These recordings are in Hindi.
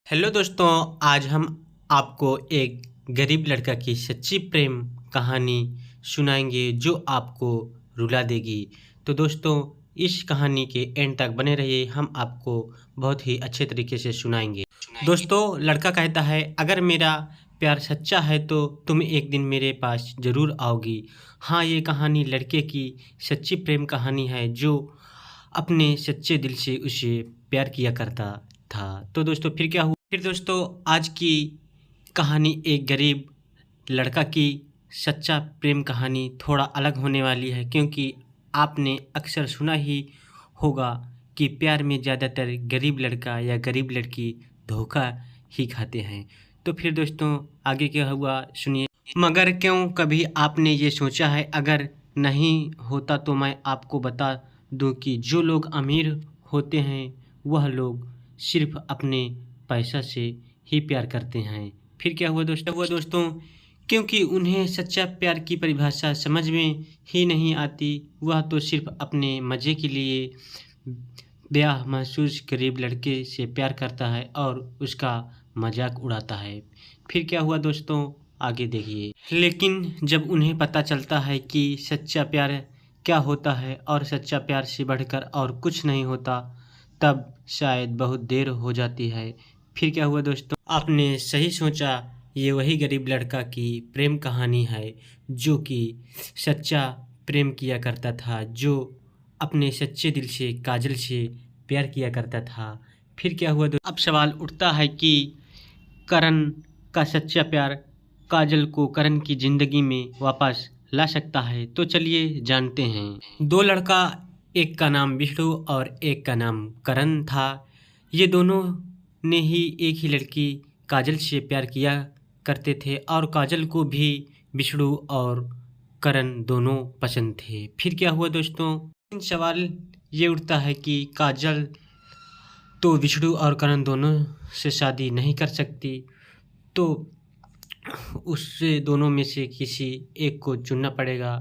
हेलो दोस्तों, आज हम आपको एक गरीब लड़का की सच्ची प्रेम कहानी सुनाएंगे जो आपको रुला देगी। तो दोस्तों, इस कहानी के एंड तक बने रहिए, हम आपको बहुत ही अच्छे तरीके से सुनाएंगे। दोस्तों, लड़का कहता है, अगर मेरा प्यार सच्चा है तो तुम एक दिन मेरे पास ज़रूर आओगी। हाँ, ये कहानी लड़के की सच्ची प्रेम कहानी है जो अपने सच्चे दिल से उसे प्यार किया करता था। तो दोस्तों, फिर क्या हुआ? फिर दोस्तों, आज की कहानी एक गरीब लड़का की सच्चा प्रेम कहानी थोड़ा अलग होने वाली है, क्योंकि आपने अक्सर सुना ही होगा कि प्यार में ज़्यादातर गरीब लड़का या गरीब लड़की धोखा ही खाते हैं। तो फिर दोस्तों, आगे क्या हुआ सुनिए। मगर क्यों कभी आपने ये सोचा है, अगर नहीं होता तो मैं आपको बता दूं कि जो लोग अमीर होते हैं वह लोग सिर्फ अपने पैसा से ही प्यार करते हैं। फिर क्या हुआ दोस्तों, क्योंकि उन्हें सच्चा प्यार की परिभाषा समझ में ही नहीं आती। वह तो सिर्फ अपने मज़े के लिए ब्याह महसूस गरीब लड़के से प्यार करता है और उसका मजाक उड़ाता है। फिर क्या हुआ दोस्तों, आगे देखिए। लेकिन जब उन्हें पता चलता है कि सच्चा प्यार क्या होता है और सच्चा प्यार से बढ़कर और कुछ नहीं होता, तब शायद बहुत देर हो जाती है। फिर क्या हुआ दोस्तों, आपने सही सोचा, ये वही गरीब लड़का की प्रेम कहानी है जो कि सच्चा प्रेम किया करता था, जो अपने सच्चे दिल से काजल से प्यार किया करता था। फिर क्या हुआ दोस्तों, अब सवाल उठता है कि करण का सच्चा प्यार काजल को करण की ज़िंदगी में वापस ला सकता है। तो चलिए जानते हैं। दो लड़का, एक का नाम विष्णु और एक का नाम करण था। ये दोनों ने ही एक ही लड़की काजल से प्यार किया करते थे और काजल को भी विष्णु और करण दोनों पसंद थे। फिर क्या हुआ दोस्तों, सवाल ये उठता है कि काजल तो विष्णु और करण दोनों से शादी नहीं कर सकती, तो उससे दोनों में से किसी एक को चुनना पड़ेगा।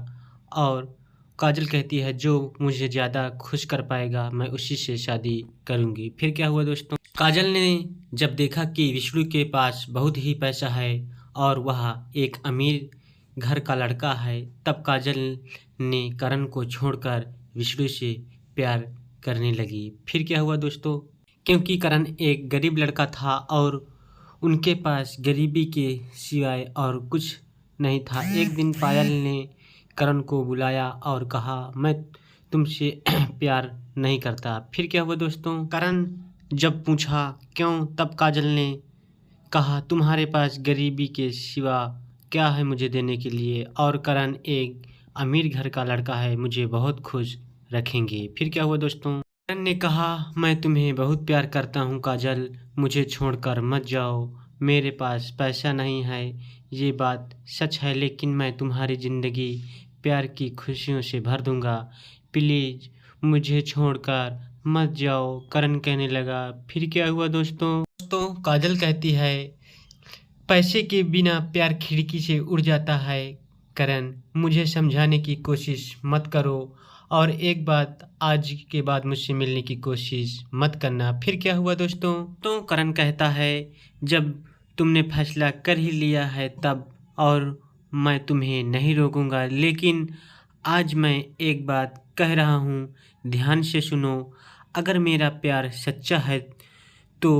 और काजल कहती है, जो मुझे ज़्यादा खुश कर पाएगा मैं उसी से शादी करूँगी। फिर क्या हुआ दोस्तों, काजल ने जब देखा कि विष्णु के पास बहुत ही पैसा है और वह एक अमीर घर का लड़का है, तब काजल ने करण को छोड़कर विष्णु से प्यार करने लगी। फिर क्या हुआ दोस्तों, क्योंकि करण एक गरीब लड़का था और उनके पास गरीबी के सिवाय और कुछ नहीं था। एक दिन पायल ने करण को बुलाया और कहा, मैं तुमसे प्यार नहीं करता। फिर क्या हुआ दोस्तों, करण जब पूछा क्यों, तब काजल ने कहा, तुम्हारे पास गरीबी के सिवा क्या है मुझे देने के लिए, और करण एक अमीर घर का लड़का है, मुझे बहुत खुश रखेंगे। फिर क्या हुआ दोस्तों, करण ने कहा, मैं तुम्हें बहुत प्यार करता हूँ काजल, मुझे छोड़कर मत जाओ। मेरे पास पैसा नहीं है, ये बात सच है, लेकिन मैं तुम्हारी ज़िंदगी प्यार की खुशियों से भर दूँगा। प्लीज़ मुझे छोड़कर मत जाओ, करण कहने लगा। फिर क्या हुआ दोस्तों, काजल कहती है, पैसे के बिना प्यार खिड़की से उड़ जाता है। करण, मुझे समझाने की कोशिश मत करो और एक बात, आज के बाद मुझसे मिलने की कोशिश मत करना। फिर क्या हुआ दोस्तों, तो करण कहता है, जब तुमने फैसला कर ही लिया है तब, और मैं तुम्हें नहीं रोकूंगा, लेकिन आज मैं एक बात कह रहा हूँ, ध्यान से सुनो। अगर मेरा प्यार सच्चा है तो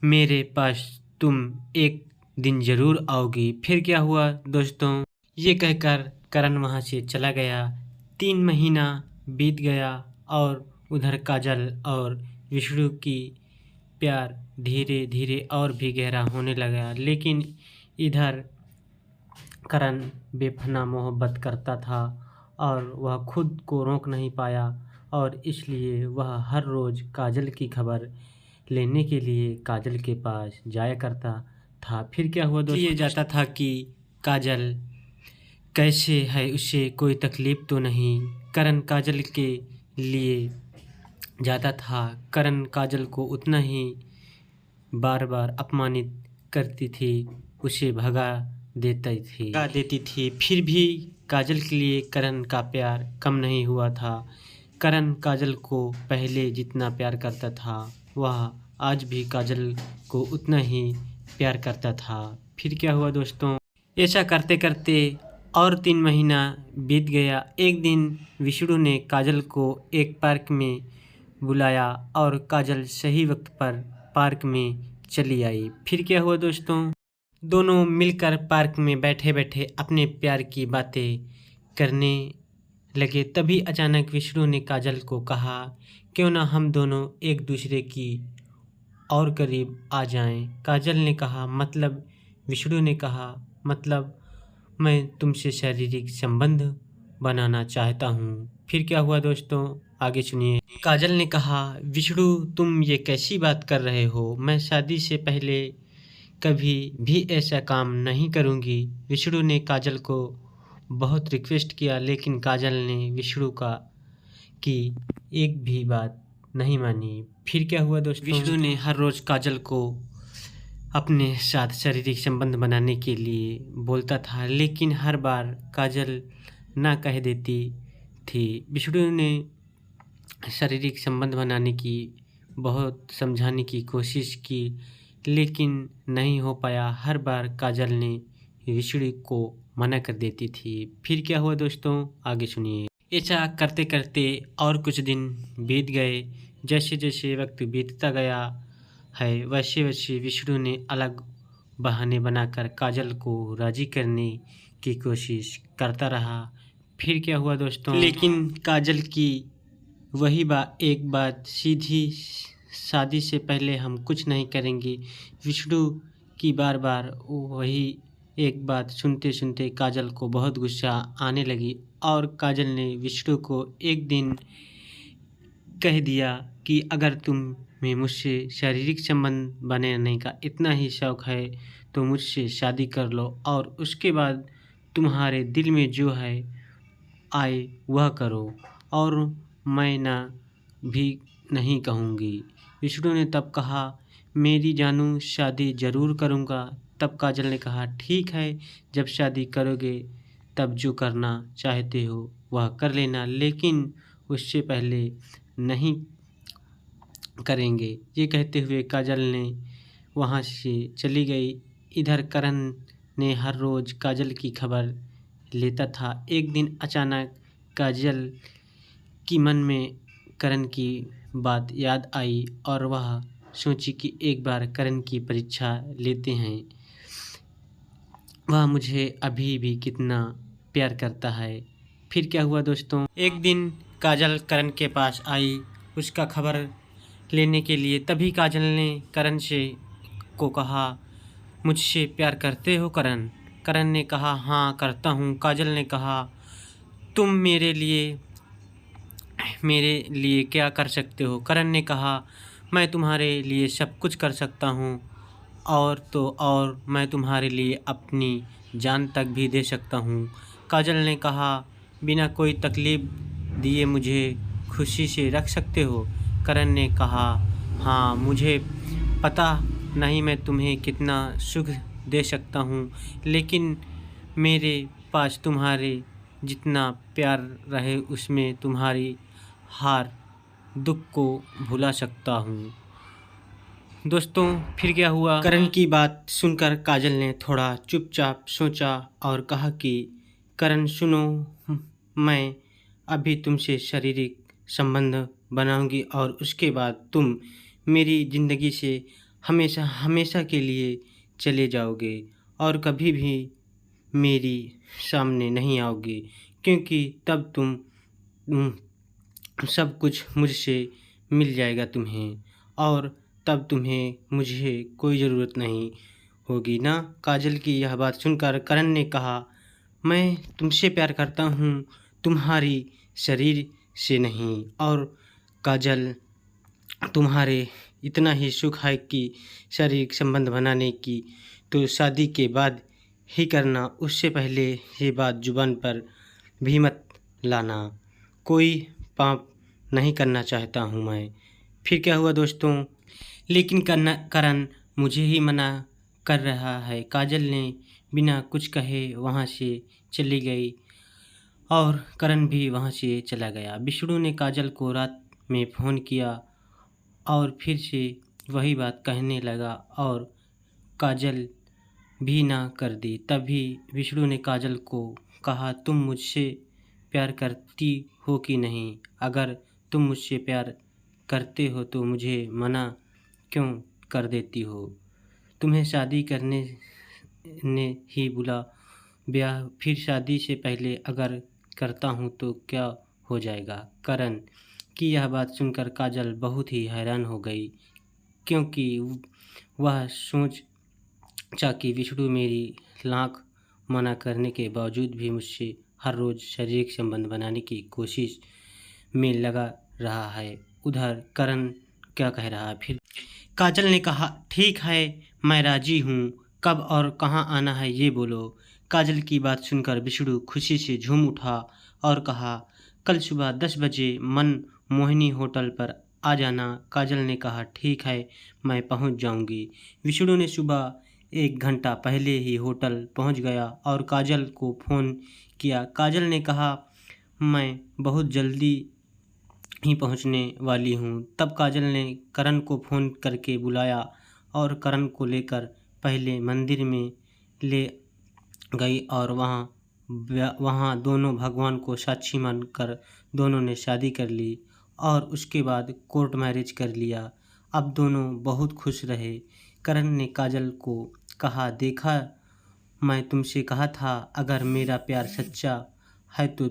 मेरे पास तुम एक दिन ज़रूर आओगी। फिर क्या हुआ दोस्तों, ये कहकर करण वहाँ से चला गया। 3 महीना बीत गया और उधर काजल और विष्णु की प्यार धीरे धीरे और भी गहरा होने लगा, लेकिन इधर करण बेपनाह मोहब्बत करता था और वह खुद को रोक नहीं पाया, और इसलिए वह हर रोज़ काजल की खबर लेने के लिए काजल के पास जाया करता था। फिर क्या हुआ दोस्तों, ये जाता था कि काजल कैसे है, उसे कोई तकलीफ़ तो नहीं। करण काजल के लिए जाता था। करण काजल को उतना ही बार बार अपमानित करती थी, उसे भगा देती थी। फिर भी काजल के लिए करण का प्यार कम नहीं हुआ था। करण काजल को पहले जितना प्यार करता था वह आज भी काजल को उतना ही प्यार करता था। फिर क्या हुआ दोस्तों, ऐसा करते करते और 3 महीना बीत गया। एक दिन विष्णु ने काजल को एक पार्क में बुलाया और काजल सही वक्त पर पार्क में चली आई। फिर क्या हुआ दोस्तों, दोनों मिलकर पार्क में बैठे बैठे अपने प्यार की बातें करने लगे। तभी अचानक विष्णु ने काजल को कहा, क्यों ना हम दोनों एक दूसरे की और करीब आ जाएं। काजल ने कहा, मतलब? विष्णु ने कहा, मतलब मैं तुमसे शारीरिक संबंध बनाना चाहता हूँ। फिर क्या हुआ दोस्तों, आगे सुनिए। काजल ने कहा, विष्णु तुम ये कैसी बात कर रहे हो? मैं शादी से पहले कभी भी ऐसा काम नहीं करूँगी। विष्णु ने काजल को बहुत रिक्वेस्ट किया, लेकिन काजल ने विष्णु की एक भी बात नहीं मानी। फिर क्या हुआ दोस्तों, विष्णु ने हर रोज़ काजल को अपने साथ शारीरिक संबंध बनाने के लिए बोलता था, लेकिन हर बार काजल ना कह देती थी। विष्णु ने शारीरिक संबंध बनाने की बहुत समझाने की कोशिश की, लेकिन नहीं हो पाया। हर बार काजल ने विष्णु को मना कर देती थी। फिर क्या हुआ दोस्तों, आगे सुनिए। ऐसा करते करते और कुछ दिन बीत गए। जैसे जैसे वक्त बीतता गया है, वैसे वैसे विष्णु ने अलग बहाने बनाकर काजल को राजी करने की कोशिश करता रहा। फिर क्या हुआ दोस्तों, लेकिन काजल की वही एक बात, सीधी शादी से पहले हम कुछ नहीं करेंगे। विष्णु की बार बार वही एक बात सुनते सुनते काजल को बहुत गुस्सा आने लगी और काजल ने विष्णु को एक दिन कह दिया कि अगर तुम्हें मुझसे शारीरिक संबंध बनाने का इतना ही शौक़ है तो मुझसे शादी कर लो और उसके बाद तुम्हारे दिल में जो है आए वह करो, और मैं ना भी नहीं कहूँगी। विष्णु ने तब कहा, मेरी जानू शादी ज़रूर करूँगा। तब काजल ने कहा, ठीक है, जब शादी करोगे तब जो करना चाहते हो वह कर लेना, लेकिन उससे पहले नहीं करेंगे। ये कहते हुए काजल ने वहाँ से चली गई। इधर करण ने हर रोज़ काजल की खबर लेता था। एक दिन अचानक काजल की मन में करण की बात याद आई और वह सोची कि एक बार करण की परीक्षा लेते हैं, वह मुझे अभी भी कितना प्यार करता है। फिर क्या हुआ दोस्तों, एक दिन काजल करण के पास आई उसका खबर लेने के लिए। तभी काजल ने करण को कहा, मुझसे प्यार करते हो करण? करण ने कहा, हाँ करता हूँ। काजल ने कहा, तुम मेरे लिए क्या कर सकते हो? करण ने कहा, मैं तुम्हारे लिए सब कुछ कर सकता हूँ, और तो और मैं तुम्हारे लिए अपनी जान तक भी दे सकता हूँ। काजल ने कहा, बिना कोई तकलीफ़ दिए मुझे खुशी से रख सकते हो? करण ने कहा, हाँ, मुझे पता नहीं मैं तुम्हें कितना सुख दे सकता हूँ, लेकिन मेरे पास तुम्हारे जितना प्यार रहे उसमें तुम्हारी हर दुख को भुला सकता हूँ। दोस्तों फिर क्या हुआ, करण की बात सुनकर काजल ने थोड़ा चुपचाप सोचा और कहा कि करण सुनो, मैं अभी तुमसे शारीरिक संबंध बनाऊंगी और उसके बाद तुम मेरी ज़िंदगी से हमेशा हमेशा के लिए चले जाओगे और कभी भी मेरी सामने नहीं आओगे, क्योंकि तब तुम सब कुछ मुझसे मिल जाएगा तुम्हें, और तब तुम्हें मुझे कोई ज़रूरत नहीं होगी ना। काजल की यह बात सुनकर करण ने कहा, मैं तुमसे प्यार करता हूँ, तुम्हारी शरीर से नहीं। और काजल, तुम्हारे इतना ही सुख है कि शारीरिक संबंध बनाने की तो शादी के बाद ही करना, उससे पहले ये बात जुबान पर भी मत लाना। कोई पाप नहीं करना चाहता हूँ मैं। फिर क्या हुआ दोस्तों, लेकिन करण मुझे ही मना कर रहा है। काजल ने बिना कुछ कहे वहाँ से चली गई और करण भी वहाँ से चला गया। विष्णु ने काजल को रात में फ़ोन किया और फिर से वही बात कहने लगा और काजल भी ना कर दी। तभी विष्णु ने काजल को कहा, तुम मुझसे प्यार करती हो कि नहीं? अगर तुम मुझसे प्यार करते हो तो मुझे मना क्यों कर देती हो? तुम्हें शादी करने ने ही बुला ब्याह फिर शादी से पहले अगर करता हूँ तो क्या हो जाएगा? करण की यह बात सुनकर काजल बहुत ही हैरान हो गई, क्योंकि वह सोचा कि विष्णु मेरी लाख मना करने के बावजूद भी मुझसे हर रोज़ शारीरिक संबंध बनाने की कोशिश में लगा रहा है। उधर करण क्या कह रहा है फिर? काजल ने कहा, ठीक है, मैं राजी हूँ, कब और कहाँ आना है ये बोलो। काजल की बात सुनकर विष्णु खुशी से झूम उठा और कहा, कल सुबह 10 बजे मन मोहिनी होटल पर आ जाना। काजल ने कहा, ठीक है, मैं पहुँच जाऊँगी। विष्णु ने सुबह 1 घंटा पहले ही होटल पहुँच गया और काजल को फ़ोन किया। काजल ने कहा, मैं बहुत जल्दी ही पहुंचने वाली हूँ। तब काजल ने करण को फ़ोन करके बुलाया और करण को लेकर पहले मंदिर में ले गई और वहाँ दोनों भगवान को साक्षी मानकर दोनों ने शादी कर ली और उसके बाद कोर्ट मैरिज कर लिया। अब दोनों बहुत खुश रहे। करण ने काजल को कहा, देखा, मैं तुमसे कहा था, अगर मेरा प्यार सच्चा है तो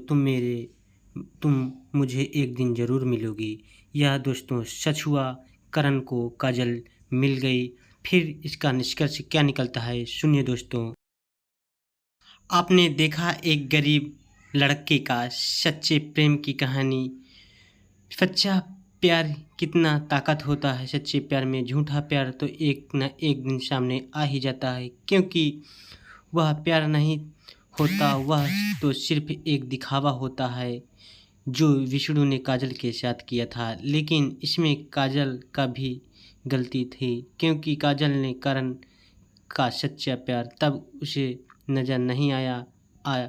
तुम मुझे एक दिन ज़रूर मिलोगी। यह दोस्तों सच हुआ। करण को काजल मिल गई। फिर इसका निष्कर्ष क्या निकलता है, सुनिए दोस्तों। आपने देखा एक गरीब लड़के का सच्चे प्रेम की कहानी। सच्चा प्यार कितना ताकत होता है। सच्चे प्यार में झूठा प्यार तो एक न एक दिन सामने आ ही जाता है, क्योंकि वह प्यार नहीं होता, वह तो सिर्फ एक दिखावा होता है जो विष्णु ने काजल के साथ किया था। लेकिन इसमें काजल का भी गलती थी, क्योंकि काजल ने करण का सच्चा प्यार तब उसे नज़र नहीं आया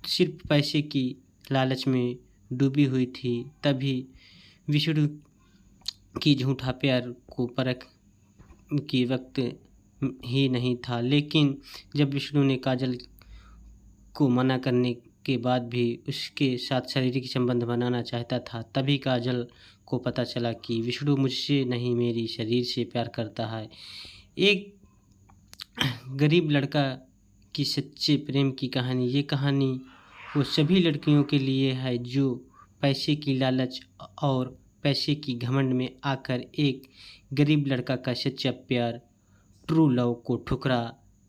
सिर्फ पैसे की लालच में डूबी हुई थी। तभी विष्णु की झूठा प्यार को परख की वक्त ही नहीं था। लेकिन जब विष्णु ने काजल को मना करने के बाद भी उसके साथ शारीरिक संबंध बनाना चाहता था, तभी काजल को पता चला कि विष्णु मुझसे नहीं, मेरी शरीर से प्यार करता है। एक गरीब लड़का की सच्चे प्रेम की कहानी। ये कहानी वो सभी लड़कियों के लिए है जो पैसे की लालच और पैसे की घमंड में आकर एक गरीब लड़का का सच्चा प्यार, ट्रू लव को ठुकरा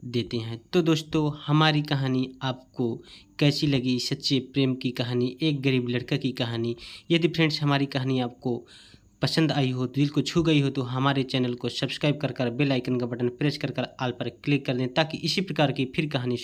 देते हैं। तो दोस्तों, हमारी कहानी आपको कैसी लगी? सच्चे प्रेम की कहानी, एक गरीब लड़का की कहानी। यदि फ्रेंड्स हमारी कहानी आपको पसंद आई हो, दिल को छू गई हो, तो हमारे चैनल को सब्सक्राइब कर बेल आइकन का बटन प्रेस कर ऑल पर क्लिक कर दें, ताकि इसी प्रकार की फिर कहानी